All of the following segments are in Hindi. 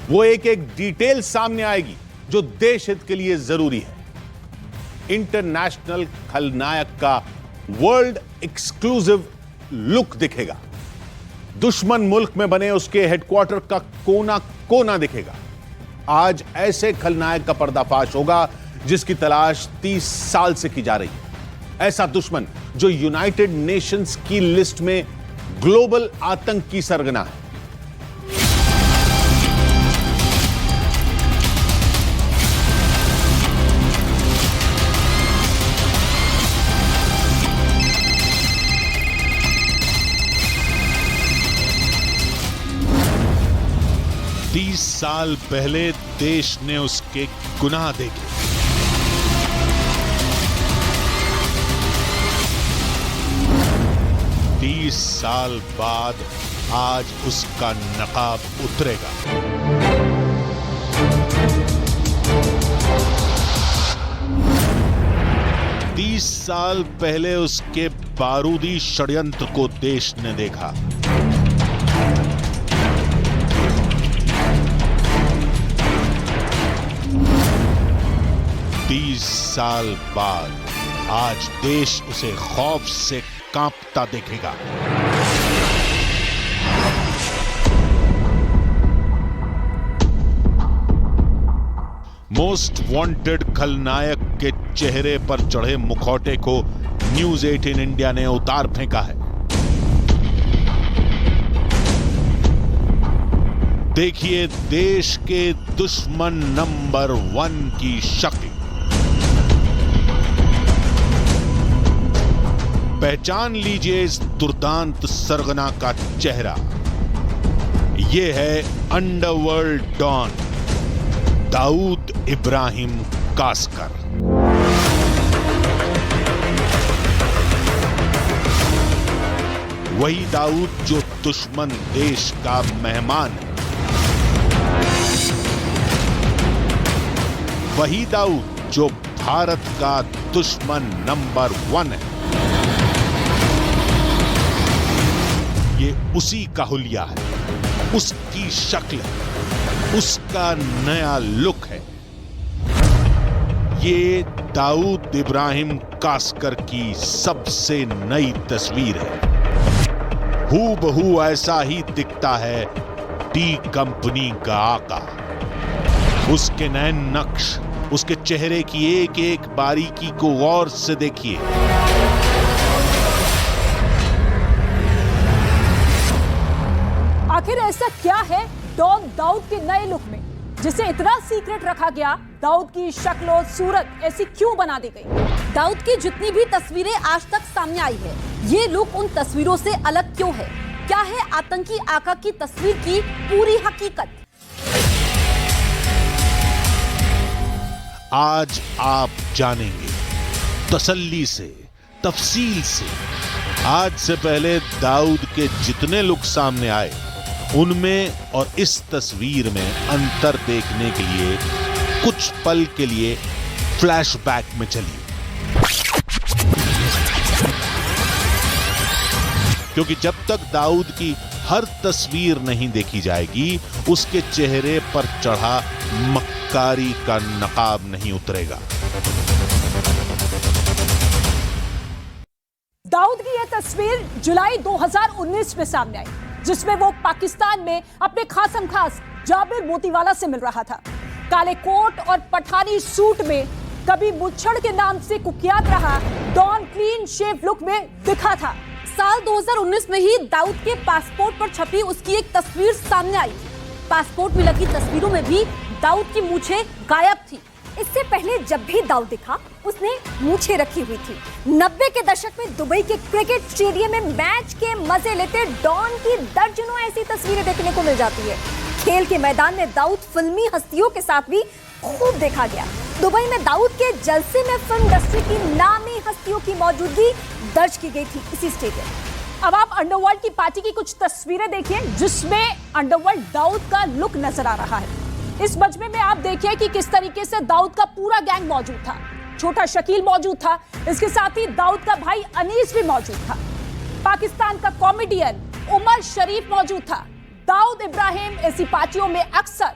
वो एक एक डिटेल सामने आएगी जो देश हित के लिए जरूरी है। इंटरनेशनल खलनायक का वर्ल्ड एक्सक्लूसिव लुक दिखेगा। दुश्मन मुल्क में बने उसके हेडक्वार्टर का कोना कोना दिखेगा। आज ऐसे खलनायक का पर्दाफाश होगा जिसकी तलाश 30 साल से की जा रही है। ऐसा दुश्मन जो यूनाइटेड नेशंस की लिस्ट में ग्लोबल आतंक की सरगना है। साल पहले देश ने उसके गुनाह देखे। तीस साल बाद आज उसका नकाब उतरेगा। तीस साल पहले उसके बारूदी षड्यंत्र को देश ने देखा। 30 साल बाद आज देश उसे खौफ से कांपता देखेगा। मोस्ट वांटेड खलनायक के चेहरे पर चढ़े मुखौटे को न्यूज 18 इंडिया ने उतार फेंका है। देखिए देश के दुश्मन नंबर 1 की शक्ल। पहचान लीजिए इस दुर्दांत सरगना का चेहरा। यह है अंडरवर्ल्ड डॉन दाऊद इब्राहिम कासकर। वही दाऊद जो दुश्मन देश का मेहमान है। वही दाऊद जो भारत का दुश्मन नंबर 1 है। ये उसी का हुलिया है, उसकी शक्ल है, उसका नया लुक है। ये दाऊद इब्राहिम कासकर की सबसे नई तस्वीर है। हूबहू ऐसा ही दिखता है डी कंपनी का आका। उसके नए नक्श, उसके चेहरे की एक एक बारीकी को गौर से देखिए। आखिर ऐसा क्या है डॉन दाऊद के नए लुक में जिसे इतना सीक्रेट रखा गया? दाऊद की शक्ल और सूरत ऐसी क्यों बना दी गई? दाऊद की जितनी भी तस्वीरें आज तक सामने आई है, ये लुक उन तस्वीरों से अलग क्यों है? क्या है आतंकी आका की तस्वीर की पूरी हकीकत? आज आप जानेंगे तसल्ली से, तफसील से। आज से पहले दाऊद के जितने लुक सामने आए उनमें और इस तस्वीर में अंतर देखने के लिए कुछ पल के लिए फ्लैशबैक में चलिए। क्योंकि जब तक दाऊद की हर तस्वीर नहीं देखी जाएगी, उसके चेहरे पर चढ़ा मक्कारी का नकाब नहीं उतरेगा। दाऊद की यह तस्वीर जुलाई 2019 में सामने आई, जिसमें वो पाकिस्तान में अपने खासम खास जाबिर मोतीवाला से मिल रहा था। काले कोट और पठानी सूट में कभी मुच्छड़ के नाम से कुख्यात रहा डॉन क्लीन शेव लुक में दिखा था। साल 2019 में ही दाऊद के पासपोर्ट पर छपी उसकी एक तस्वीर सामने आई। पासपोर्ट में लगी तस्वीरों में भी दाऊद की मूछें गायब थी। इससे पहले जब भी दाऊद दिखा, उसने मूछें रखी हुई थी। 90 के दशक में दुबई के क्रिकेट स्टेडियम में मैच के मजे लेते डॉन की दर्जनों ऐसी तस्वीरें देखने को मिल जाती है। खेल के मैदान में दाऊद फिल्मी हस्तियों के साथ भी खूब देखा गया। दुबई में दाऊद के जलसे में फिल्म इंडस्ट्री की नामी हस्तियों की मौजूदगी दर्ज की गई थी इसी स्टेडियम। अब आप अंडरवर्ल्ड की पार्टी की कुछ तस्वीरें देखिए, जिसमें अंडरवर्ल्ड दाऊद का लुक नजर आ रहा है। इस मजमे में आप देखिए कि किस तरीके से दाऊद का पूरा गैंग मौजूद था। छोटा शकील मौजूद था, इसके साथ ही दाऊद का भाई अनीस भी मौजूद था। पाकिस्तान का कॉमेडियन उमर शरीफ मौजूद था। दाऊद इब्राहिम ऐसी पार्टियों में अक्सर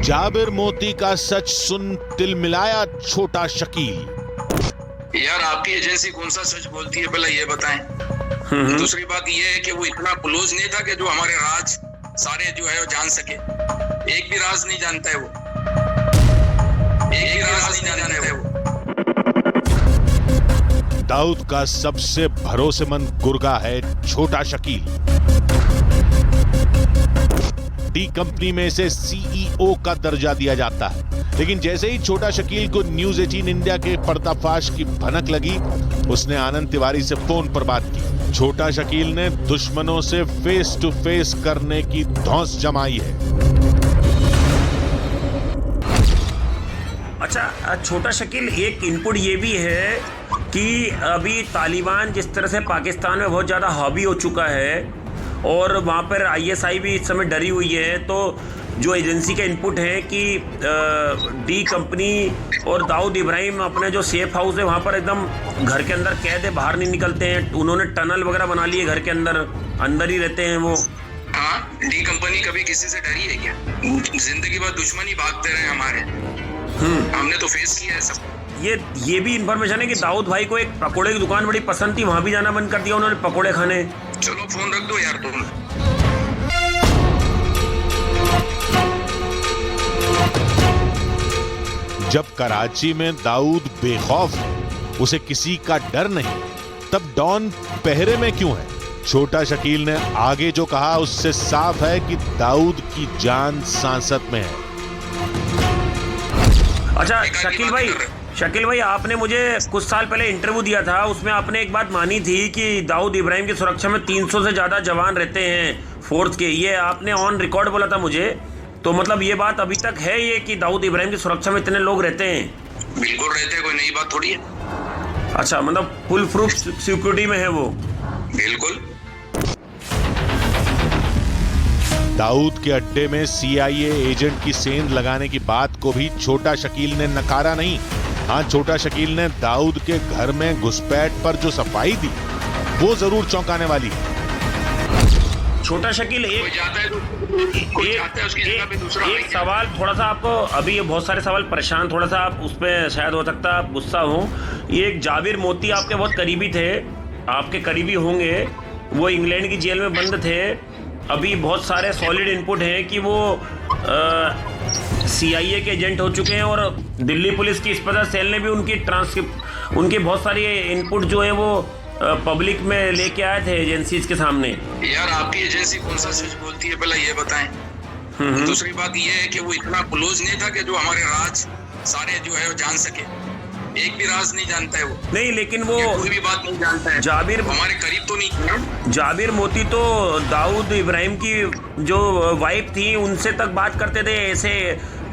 जाबिर मोती का सच सुन तिलमिलाया छोटा शकील। यार आपकी एजेंसी कौन सा सच बोलती है पहले ये बताएं। दूसरी बात ये है कि वो इतना क्लोज नहीं था कि जो हमारे राज सारे जो है वो जान सके। एक भी राज नहीं जानता है वो, एक भी राज नहीं जानता है वो। दाऊद का सबसे भरोसेमंद गुर्गा है छोटा शकील। डी कंपनी में इसे सीईओ का दर्जा दिया जाता है, लेकिन जैसे ही छोटा शकील को न्यूज 18 इंडिया के पर्दाफाश की भनक लगी, उसने आनंद तिवारी से फोन पर बात की। छोटा शकील ने दुश्मनों से फेस टू फेस करने की धौंस जमाई है। अच्छा छोटा शकील, एक इनपुट ये भी है कि अभी तालिबान जिस तरह से पाकिस्तान में बहुत ज़्यादा हावी हो चुका है और वहाँ पर आईएसआई भी इस समय डरी हुई है, तो जो एजेंसी का इनपुट है कि डी कंपनी और दाऊद इब्राहिम अपने जो सेफ हाउस है वहाँ पर एकदम घर के अंदर कैद है, बाहर नहीं निकलते हैं। उन्होंने टनल वगैरह बना लिए घर के अंदर ही रहते हैं वो। हाँ, डी कंपनी कभी किसी से डरी है क्या? जिंदगी भर दुश्मनी भागते रहे हमारे। हमने तो फेस किया है सब। ये भी इन्फॉर्मेशन है कि दाऊद भाई को एक पकोड़े की दुकान बड़ी पसंद थी, वहां भी जाना बंद कर दिया उन्होंने पकोड़े खाने। चलो फोन रख दो यार तुम। जब कराची में दाऊद बेखौफ है, उसे किसी का डर नहीं, तब डॉन पहरे में क्यों है? छोटा शकील ने आगे जो कहा उससे साफ है कि दाऊद की जान सांसत में है। अच्छा शकील भाई आपने मुझे कुछ साल पहले इंटरव्यू दिया था, उसमें आपने एक बात मानी थी कि दाऊद इब्राहिम की सुरक्षा में 300 से ज्यादा जवान रहते हैं फोर्स के, ये आपने ऑन रिकॉर्ड बोला था मुझे। तो मतलब ये बात अभी तक है ये कि दाऊद इब्राहिम की सुरक्षा में इतने लोग रहते हैं? बिल्कुल रहते हैं, कोई नई बात थोड़ी है। अच्छा, मतलब फुल प्रूफ सिक्योरिटी में है वो? बिल्कुल। दाऊद के अड्डे में सीआईए एजेंट की सेंध लगाने की बात को भी छोटा शकील ने नकारा नहीं। हाँ, छोटा शकील ने दाऊद के घर में घुसपैठ पर जो सफाई दी वो जरूर चौंकाने वाली है। छोटा शकील एक सवाल थोड़ा सा आपको, अभी ये बहुत सारे सवाल परेशान, थोड़ा सा आप उस पर शायद हो सकता है आप गुस्सा हो। ये एक जाबिर मोती आपके बहुत करीबी थे, आपके करीबी होंगे, वो इंग्लैंड की जेल में बंद थे। अभी बहुत सारे सॉलिड इनपुट हैं कि वो सीआईए के एजेंट हो चुके हैं और दिल्ली पुलिस की स्पेशल सेल ने भी उनकी बहुत सारी इनपुट जो है वो पब्लिक में लेके आए थे एजेंसीज के सामने। यार आपकी एजेंसी कौन सा सच बोलती है पहले ये बताएं। दूसरी बात ये है कि वो इतना क्लोज नहीं था कि जो हमारे राज सारे जो है वो जान सके। एक भी राज नहीं जानता है वो। नहीं, लेकिन वो कोई भी बात नहीं जानता है। जाबिर हमारे करीब तो नहीं। जाबिर मोती तो दाऊद इब्राहिम की जो वाइफ थी उनसे तक बात करते थे, ऐसे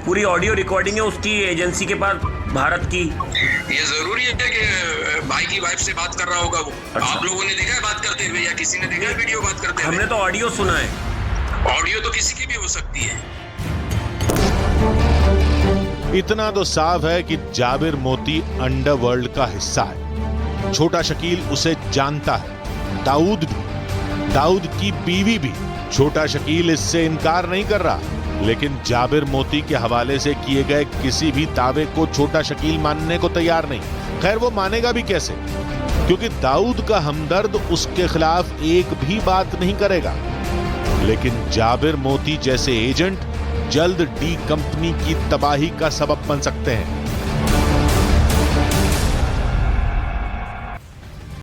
पूरी ऑडियो रिकॉर्डिंग है उसकी एजेंसी के पास भारत की। ये जरूरी है कि भाई की वाइफ से बात कर रहा होगा वो। अच्छा। आप लोगों ने देखा है बात करते हुए या किसी ने देखा है वीडियो बात करते हुए? हमने तो ऑडियो सुना है। ऑडियो तो किसी की भी हो सकती है। इतना तो साफ है कि जाबिर मोती अंडरवर्ल्ड का हिस्सा है। छोटा शकील उसे जानता है, दाऊद भी, दाऊद की बीवी भी। छोटा शकील इससे इनकार नहीं कर रहा, लेकिन जाबिर मोती के हवाले से किए गए किसी भी दावे को छोटा शकील मानने को तैयार नहीं। खैर, वो मानेगा भी कैसे, क्योंकि दाऊद का हमदर्द उसके खिलाफ एक भी बात नहीं करेगा। लेकिन जाबिर मोती जैसे एजेंट जल्द डी कंपनी की तबाही का सबब बन सकते हैं।